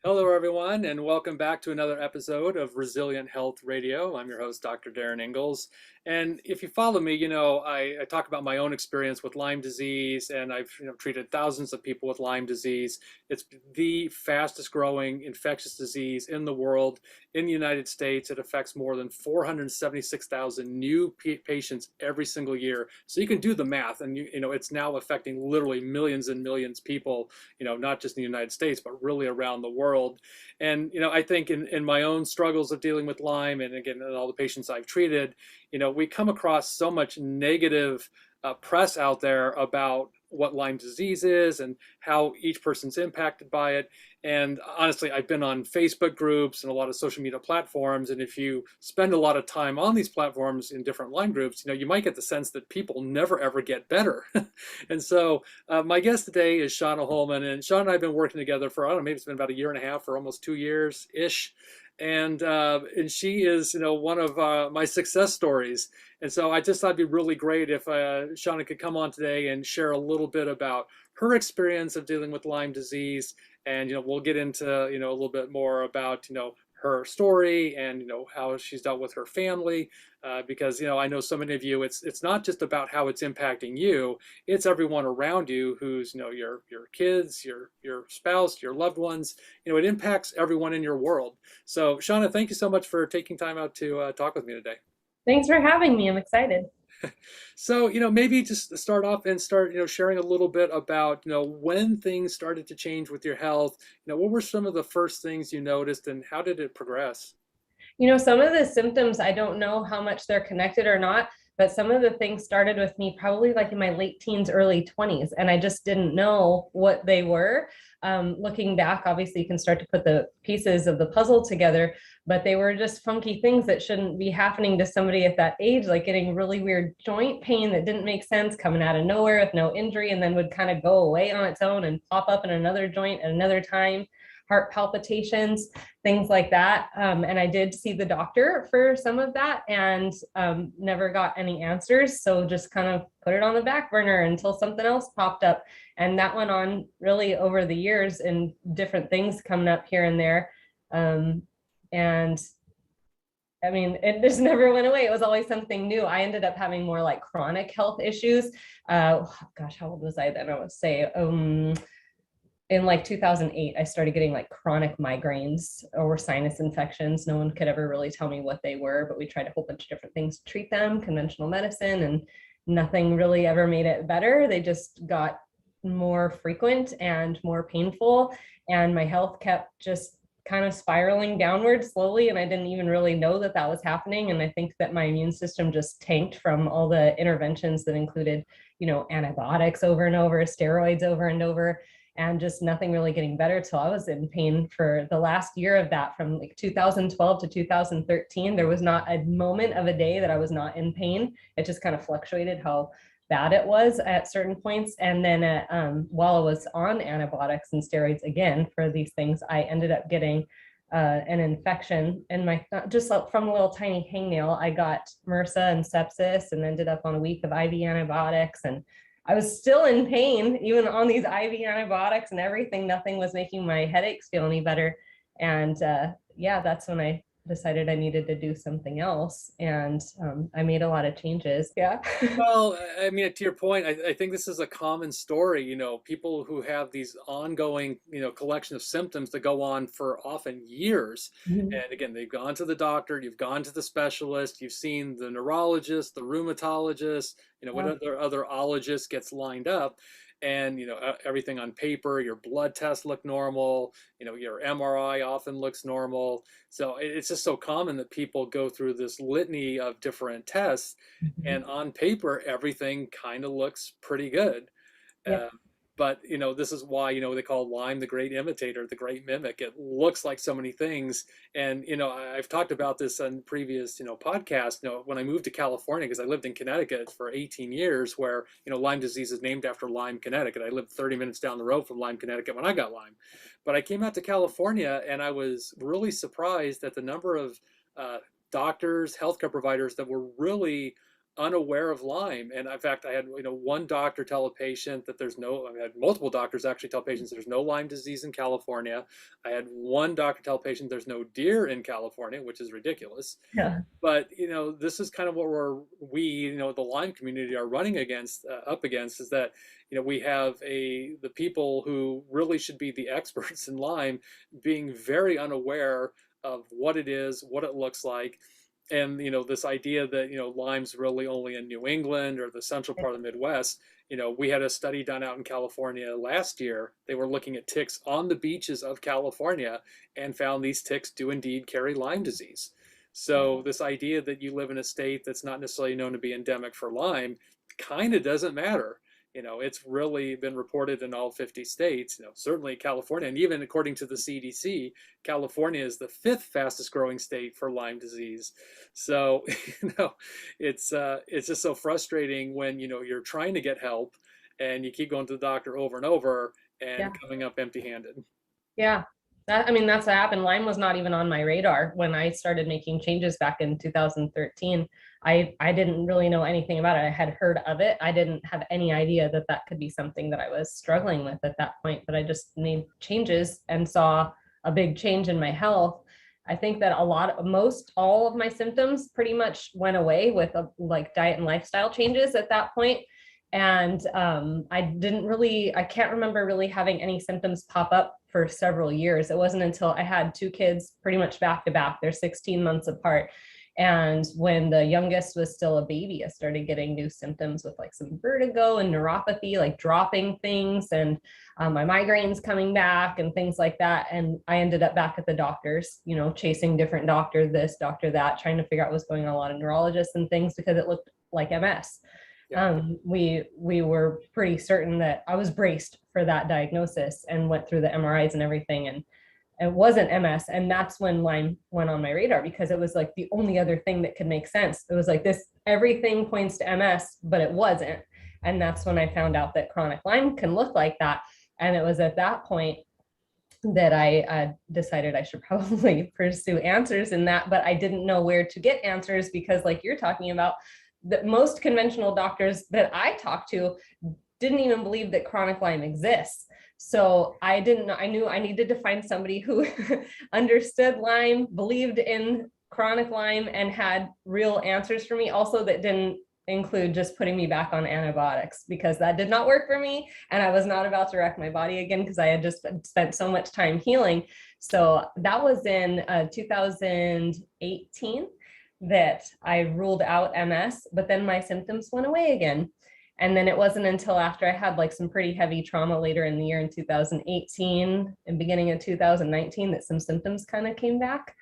Hello, everyone, and welcome back to another episode of Resilient Health Radio. I'm your host, Dr. Darin Ingels. And if you follow me, I talk about my own experience with Lyme disease, and I've treated thousands of people with Lyme disease. It's the fastest growing infectious disease in the world. In the United States, it affects more than 476,000 new patients every single year. So you can do the math, and it's now affecting literally millions and millions of people, not just in the United States, but really around the world. And, I think in my own struggles of dealing with Lyme, and again, in all the patients I've treated, we come across so much negative press out there about what Lyme disease is and how each person's impacted by it. And honestly, I've been on Facebook groups and a lot of social media platforms. And if you spend a lot of time on these platforms in different Lyme groups, you might get the sense that people never ever get better. And so my guest today is Shawna Holman. And Shawna and I have been working together for, I don't know, maybe it's been about a year and a half or almost 2 years-ish. And she is, one of my success stories. And so I just thought it'd be really great if Shawna could come on today and share a little bit about her experience of dealing with Lyme disease. And, we'll get into, a little bit more about, her story and, how she's dealt with her family. Because, I know so many of you, it's not just about how it's impacting you, it's everyone around you who's, your kids, your spouse, your loved ones. It impacts everyone in your world. So, Shawna, thank you so much for taking time out to talk with me today. Thanks for having me. I'm excited. So, maybe just start off and start, sharing a little bit about, when things started to change with your health. What were some of the first things you noticed and how did it progress? Some of the symptoms, I don't know how much they're connected or not, but some of the things started with me probably like in my late teens, early 20s, and I just didn't know what they were. Looking back, obviously, you can start to put the pieces of the puzzle together, but they were just funky things that shouldn't be happening to somebody at that age, like getting really weird joint pain that didn't make sense coming out of nowhere with no injury and then would kind of go away on its own and pop up in another joint at another time, heart palpitations, things like that. And I did see the doctor for some of that and never got any answers. So just kind of put it on the back burner until something else popped up. And that went on really over the years and different things coming up here and there. And I mean, it just never went away. It was always something new. I ended up having more like chronic health issues. Gosh, how old was I then? I would say in like 2008, I started getting like chronic migraines or sinus infections. No one could ever really tell me what they were, but we tried a whole bunch of different things to treat them, conventional medicine, and nothing really ever made it better. They just got more frequent and more painful. And my health kept just kind of spiraling downward slowly. And I didn't even really know that that was happening. And I think that my immune system just tanked from all the interventions that included, antibiotics over and over, steroids over and over, and just nothing really getting better till I was in pain for the last year of that. From like 2012 to 2013, there was not a moment of a day that I was not in pain. It just kind of fluctuated how bad it was at certain points. And then while I was on antibiotics and steroids again for these things, I ended up getting an infection in my, just from a little tiny hangnail. I got MRSA and sepsis and ended up on a week of IV antibiotics, and I was still in pain, even on these IV antibiotics and everything. Nothing was making my headaches feel any better. And yeah, that's when I decided I needed to do something else. And I made a lot of changes. Yeah. Well, I mean, to your point, I think this is a common story. People who have these ongoing, collection of symptoms that go on for often years. Mhm. And again, they've gone to the doctor, you've gone to the specialist, you've seen the neurologist, the rheumatologist, what Yeah. other ologist gets lined up. And, everything on paper, your blood tests look normal, your MRI often looks normal. So it's just so common that people go through this litany of different tests, and Mhm. on paper everything kind of looks pretty good. Yep. But this is why they call Lyme the great imitator, the great mimic. It looks like so many things. And I've talked about this on previous podcasts. When I moved to California, because I lived in Connecticut for 18 years, where Lyme disease is named after Lyme, Connecticut. I lived 30 minutes down the road from Lyme, Connecticut when I got Lyme. But I came out to California and I was really surprised at the number of doctors, healthcare providers that were really unaware of Lyme. And in fact, I had one doctor tell a patient that there's no. I had multiple doctors actually tell patients there's no Lyme disease in California. I had one doctor tell a patient there's no deer in California, which is ridiculous. Yeah. But this is kind of what the Lyme community are running against, up against, is that we have the people who really should be the experts in Lyme being very unaware of what it is, what it looks like, and this idea that Lyme's really only in New England or the central part of the Midwest. We had a study done out in California last year. They were looking at ticks on the beaches of California and found these ticks do indeed carry Lyme disease. So this idea that you live in a state that's not necessarily known to be endemic for Lyme kind of doesn't matter. It's really been reported in all 50 states, certainly California, and even according to the CDC, California is the fifth fastest growing state for Lyme disease. So, it's just so frustrating when, you're trying to get help and you keep going to the doctor over and over and Yeah. coming up empty handed. Yeah. I mean, that's what happened. Lyme was not even on my radar when I started making changes back in 2013. I didn't really know anything about it. I had heard of it. I didn't have any idea that that could be something that I was struggling with at that point, but I just made changes and saw a big change in my health. I think that most all of my symptoms pretty much went away with like diet and lifestyle changes at that point. And I can't remember really having any symptoms pop up for several years. It wasn't until I had two kids pretty much back to back. They're 16 months apart. And when the youngest was still a baby, I started getting new symptoms with like some vertigo and neuropathy, like dropping things, and my migraines coming back and things like that. And I ended up back at the doctors, chasing different doctor, this, doctor that, trying to figure out what's going on, a lot of neurologists and things, because it looked like MS. Yeah. We were pretty certain that I was braced for that diagnosis and went through the MRIs and everything, and it wasn't MS. And that's when Lyme went on my radar, because it was like the only other thing that could make sense. It was like this, everything points to MS, but it wasn't. And that's when I found out that chronic Lyme can look like that. And it was at that point that I decided I should probably pursue answers in that, but I didn't know where to get answers, because like you're talking about, that most conventional doctors that I talked to didn't even believe that chronic Lyme exists. So I didn't know, I knew I needed to find somebody who understood Lyme, believed in chronic Lyme, and had real answers for me. Also, that didn't include just putting me back on antibiotics, because that did not work for me. And I was not about to wreck my body again, because I had just spent so much time healing. So that was in 2018. That I ruled out MS, but then my symptoms went away again. And then it wasn't until after I had like some pretty heavy trauma later in the year in 2018 and beginning of 2019 that some symptoms kind of came back.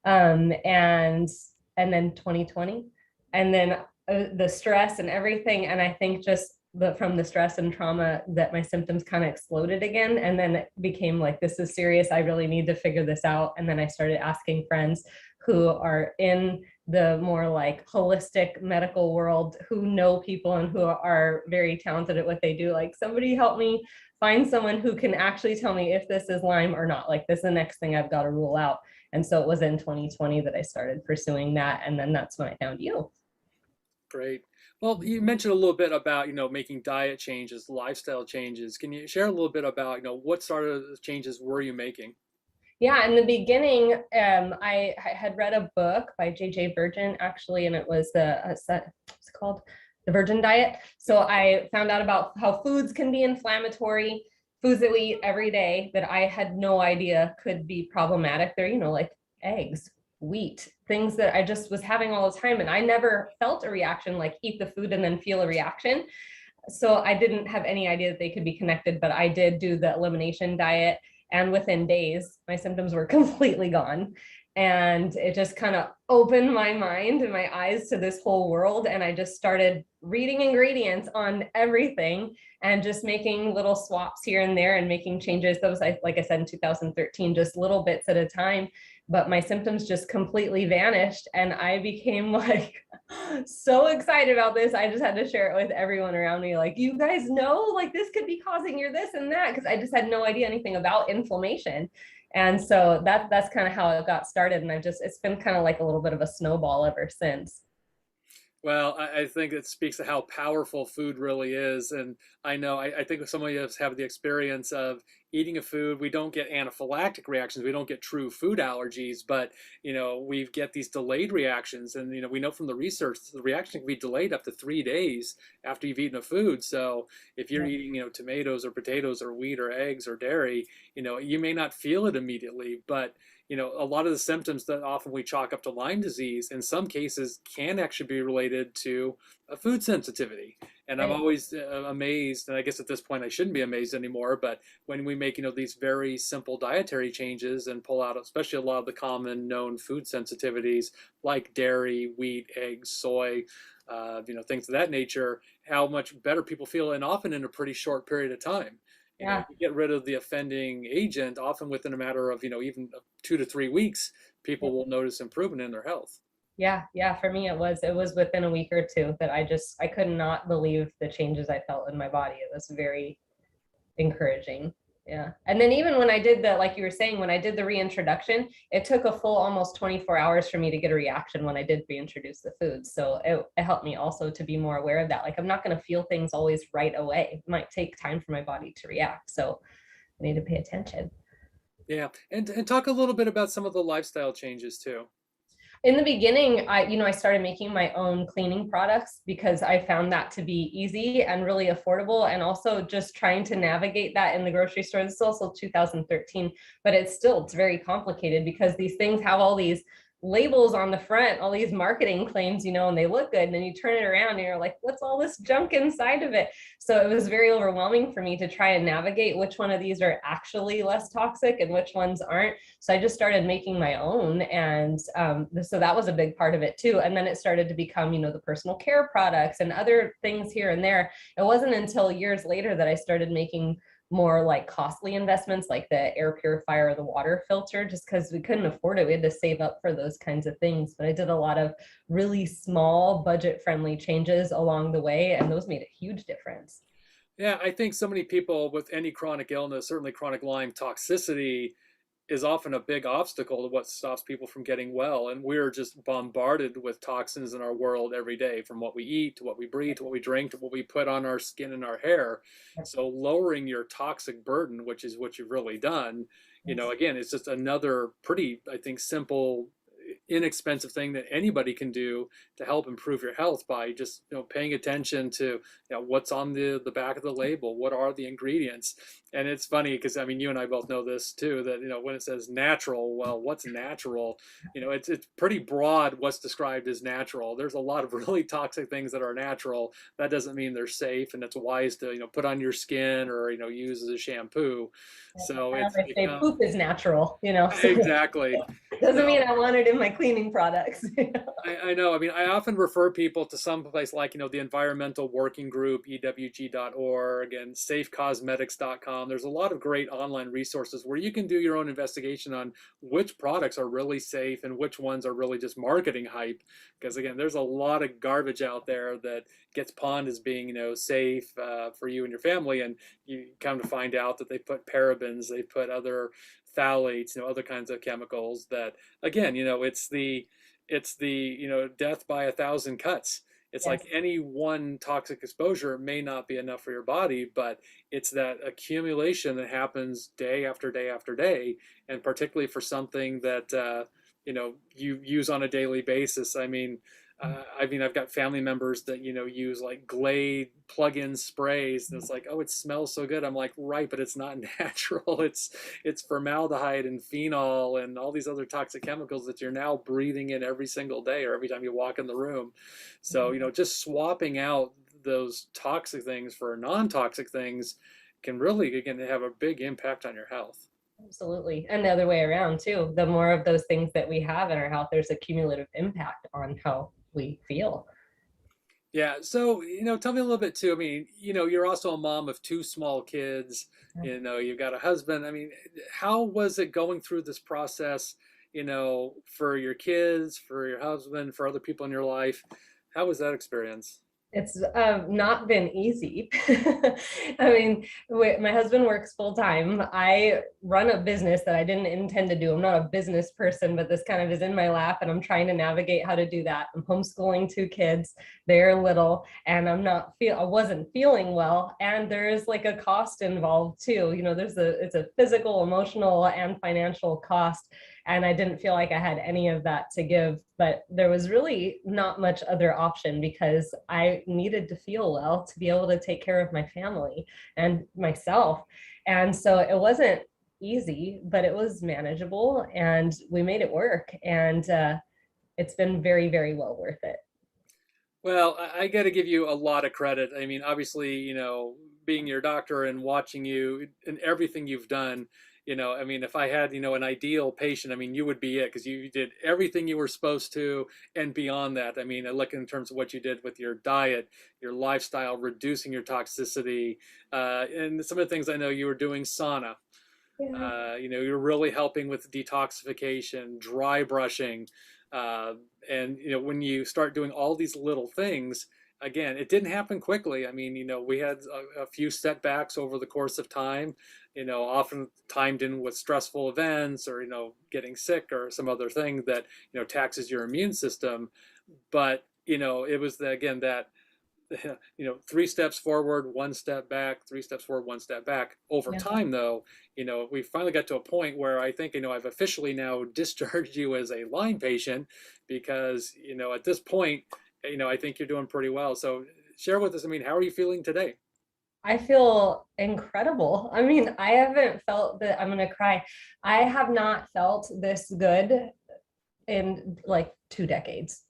And then 2020, and then the stress and everything. And I think just from the stress and trauma that my symptoms kind of exploded again. And then it became like, this is serious. I really need to figure this out. And then I started asking friends who are in the more like holistic medical world, who know people and who are very talented at what they do. Like, somebody help me find someone who can actually tell me if this is Lyme or not. Like, this is the next thing I've got to rule out. And so it was in 2020 that I started pursuing that. And then that's when I found you. Great. Well, you mentioned a little bit about, making diet changes, lifestyle changes. Can you share a little bit about, what sort of changes were you making? Yeah, in the beginning, I had read a book by J.J. Virgin, actually, and it was what's it called? The Virgin Diet. So I found out about how foods can be inflammatory, foods that we eat every day that I had no idea could be problematic. They're, like eggs, wheat, things that I just was having all the time. And I never felt a reaction, like eat the food and then feel a reaction. So I didn't have any idea that they could be connected, but I did do the elimination diet. And within days, my symptoms were completely gone. And it just kind of opened my mind and my eyes to this whole world. And I just started reading ingredients on everything and just making little swaps here and there and making changes. Those, like I said, in 2013, just little bits at a time. But my symptoms just completely vanished. And I became like so excited about this. I just had to share it with everyone around me. Like, you guys know, like, this could be causing your this and that, because I just had no idea anything about inflammation. And so that's kind of how it got started. And it's been kind of like a little bit of a snowball ever since. Well, I think it speaks to how powerful food really is. And I know, I think some of us have the experience of eating a food. We don't get anaphylactic reactions. We don't get true food allergies, but, we get these delayed reactions. And, we know from the research, the reaction can be delayed up to 3 days after you've eaten a food. So if you're Yeah. eating, tomatoes or potatoes or wheat or eggs or dairy, you may not feel it immediately, but a lot of the symptoms that often we chalk up to Lyme disease in some cases can actually be related to a food sensitivity. And I'm Right. always amazed, and I guess at this point I shouldn't be amazed anymore, but when we make, these very simple dietary changes and pull out, especially a lot of the common known food sensitivities like dairy, wheat, eggs, soy, things of that nature, how much better people feel, and often in a pretty short period of time. Yeah. You get rid of the offending agent, often within a matter of, even 2 to 3 weeks, people will notice improvement in their health. Yeah, yeah, for me it was within a week or two that I could not believe the changes I felt in my body. It was very encouraging. Yeah. And then even when I did like you were saying, when I did the reintroduction, it took a full almost 24 hours for me to get a reaction when I did reintroduce the food. So it helped me also to be more aware of that. Like I'm not going to feel things always right away. It might take time for my body to react. So I need to pay attention. Yeah, and talk a little bit about some of the lifestyle changes too. In the beginning, I started making my own cleaning products because I found that to be easy and really affordable, and also just trying to navigate that in the grocery store. This is also 2013, but it's very complicated because these things have all these labels on the front, all these marketing claims, and they look good, and then you turn it around and you're like, what's all this junk inside of it? So it was very overwhelming for me to try and navigate which one of these are actually less toxic and which ones aren't. So I just started making my own, and so that was a big part of it too. And then it started to become, the personal care products and other things here and there. It wasn't until years later that I started making more like costly investments like the air purifier or the water filter, just because we couldn't afford it. We had to save up for those kinds of things. But I did a lot of really small budget friendly changes along the way, and those made a huge difference. Yeah, I think so many people with any chronic illness, certainly chronic Lyme toxicity, is often a big obstacle to what stops people from getting well. And we're just bombarded with toxins in our world every day, from what we eat to what we breathe to what we drink to what we put on our skin and our hair. So lowering your toxic burden, which is what you've really done, Yes. again, it's just another pretty, I think, simple, inexpensive thing that anybody can do to help improve your health by just paying attention to what's on the back of the label, what are the ingredients. And it's funny because I mean you and I both know this too, that when it says natural, well, what's natural? It's pretty broad what's described as natural. There's a lot of really toxic things that are natural. That doesn't mean they're safe, and it's wise to put on your skin or use as a shampoo. So I it's always say become poop is natural, so exactly. doesn't So mean I want it in my cleaning products. I know. I mean, I often refer people to some place like, the Environmental Working Group, EWG.org, and safecosmetics.com. There's a lot of great online resources where you can do your own investigation on which products are really safe and which ones are really just marketing hype. Because again, there's a lot of garbage out there that gets pawned as being, safe for you and your family. And you come to find out that they put parabens, they put other phthalates, other kinds of chemicals that, again, it's the death by 1,000 cuts. It's Yes. like any one toxic exposure may not be enough for your body, but it's that accumulation that happens day after day after day, and particularly for something that you use on a daily basis. I mean, I've got family members that use like Glade plug-in sprays, and it's like, oh, it smells so good. I'm like, right, but it's not natural. It's formaldehyde and phenol and all these other toxic chemicals that you're now breathing in every single day or every time you walk in the room. So just swapping out those toxic things for non-toxic things can really, again, have a big impact on your health. Absolutely. And the other way around too. The more of those things that we have in our health, there's a cumulative impact on how we feel. Yeah. So, tell me a little bit too. I mean, you're also a mom of two small kids. You've got a husband. I mean, how was it going through this process, for your kids, for your husband, for other people in your life? How was that experience? It's not been easy. I mean, my husband works full time. I run a business that I didn't intend to do. I'm not a business person, but this kind of is in my lap, and I'm trying to navigate how to do that. I'm homeschooling two kids. They're little, and I wasn't feeling well, and there's like a cost involved too. You know, it's a physical, emotional, and financial cost. And I didn't feel like I had any of that to give, but there was really not much other option because I needed to feel well to be able to take care of my family and myself. And so it wasn't easy, but it was manageable and we made it work. And it's been very, very well worth it. Well, I got to give you a lot of credit. I mean, obviously, being your doctor and watching you and everything you've done, I mean, if I had, an ideal patient, I mean, you would be it because you did everything you were supposed to and beyond that. I mean, I look in terms of what you did with your diet, your lifestyle, reducing your toxicity, and some of the things I know you were doing sauna. Yeah. You're really helping with detoxification, dry brushing, uh, and when you start doing all these little things, again, it didn't happen quickly. I mean, we had a few setbacks over the course of time. Often timed in with stressful events or getting sick or some other thing that taxes your immune system. But it was again that three steps forward, one step back, three steps forward, one step back. Over Yeah. time, though, we finally got to a point where I think, I've officially now discharged you as a Lyme patient because, at this point, I think you're doing pretty well. So share with us, I mean, how are you feeling today? I feel incredible. I mean, I haven't felt that I'm going to cry. I have not felt this good in like 2 decades.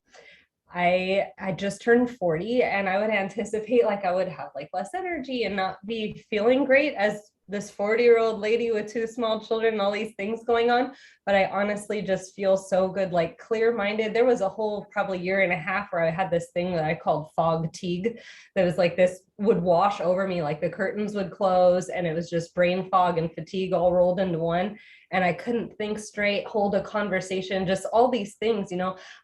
I just turned 40 and I would anticipate like I would have like less energy and not be feeling great as this 40-year-old lady with two small children and all these things going on. But I honestly just feel so good, like clear-minded. There was a whole probably year and a half where I had this thing that I called fog fatigue that was like this would wash over me, like the curtains would close and it was just brain fog and fatigue all rolled into one. And I couldn't think straight, hold a conversation, just all these things,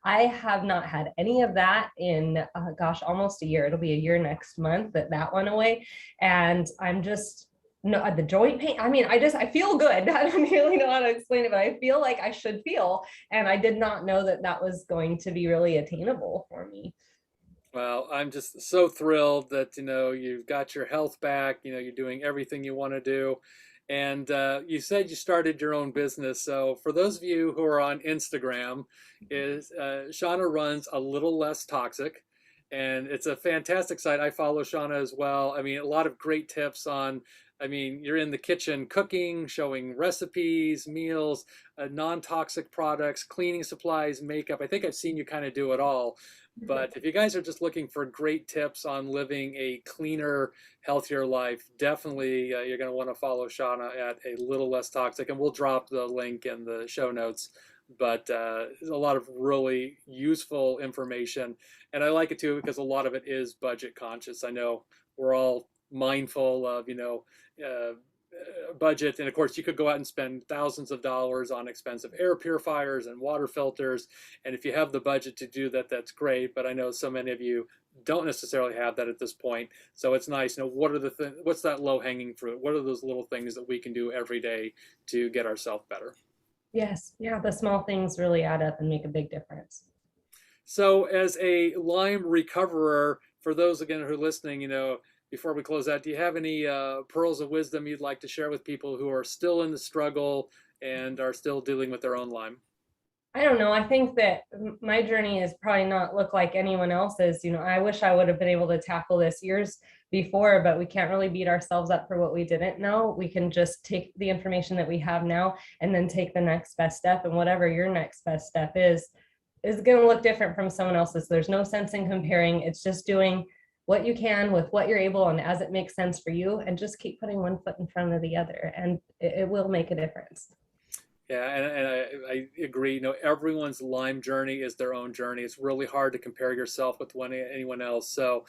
I have not had any of that in, gosh, almost a year. It'll be a year next month that went away. And I'm just, no, the joint pain. I mean, I feel good. I don't really know how to explain it, but I feel like I should feel. And I did not know that that was going to be really attainable for me. Well, I'm just so thrilled that you've got your health back. You're doing everything you want to do, and you said you started your own business. So for those of you who are on Instagram, is Shawna runs A Little Less Toxic, and it's a fantastic site. I follow Shawna as well. I mean, a lot of great tips on. I mean, you're in the kitchen cooking, showing recipes, meals, non-toxic products, cleaning supplies, makeup. I think I've seen you kind of do it all. But if you guys are just looking for great tips on living a cleaner, healthier life, definitely you're going to want to follow Shawna at A Little Less Toxic, and we'll drop the link in the show notes. But there's a lot of really useful information, and I like it too because a lot of it is budget conscious. I know we're all mindful of budget, and of course you could go out and spend thousands of dollars on expensive air purifiers and water filters, and if you have the budget to do that, that's great. But I know so many of you don't necessarily have that at this point, so it's nice. What are what's that low hanging fruit? What are those little things that we can do every day to get ourselves better? Yes. Yeah. The small things really add up and make a big difference. So as a Lyme recoverer, for those again who are listening, before we close out, do you have any pearls of wisdom you'd like to share with people who are still in the struggle and are still dealing with their own Lyme? I don't know. I think that my journey is probably not look like anyone else's. I wish I would have been able to tackle this years before, but we can't really beat ourselves up for what we didn't know. We can just take the information that we have now and then take the next best step. And whatever your next best step is going to look different from someone else's. There's no sense in comparing. It's just doing what you can with what you're able and as it makes sense for you, and just keep putting one foot in front of the other, and it will make a difference. Yeah, and I agree. Everyone's Lyme journey is their own journey. It's really hard to compare yourself with anyone else. So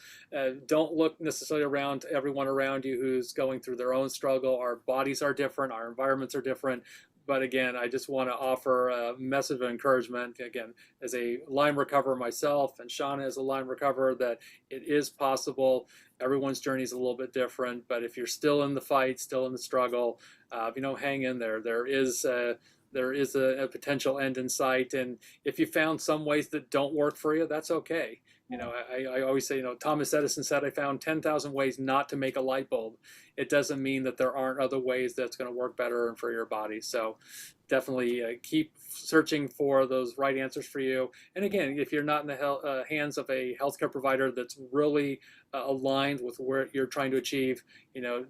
don't look necessarily around to everyone around you who's going through their own struggle. Our bodies are different. Our environments are different. But again, I just want to offer a message of encouragement, again, as a Lyme recoverer myself, and Shawna as a Lyme recoverer, that it is possible. Everyone's journey is a little bit different, but if you're still in the fight, still in the struggle, hang in there. There is a potential end in sight, and if you found some ways that don't work for you, that's okay. I always say, Thomas Edison said, I found 10,000 ways not to make a light bulb. It doesn't mean that there aren't other ways that's going to work better and for your body. So definitely keep searching for those right answers for you. And again, if you're not in the hands of a healthcare provider that's really aligned with where you're trying to achieve,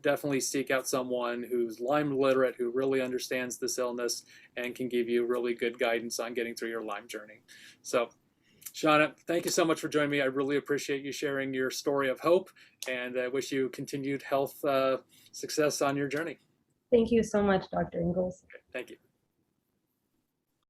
definitely seek out someone who's Lyme literate, who really understands this illness and can give you really good guidance on getting through your Lyme journey. So Shawna, thank you so much for joining me. I really appreciate you sharing your story of hope, and I wish you continued health success on your journey. Thank you so much, Dr. Ingels. Okay, thank you.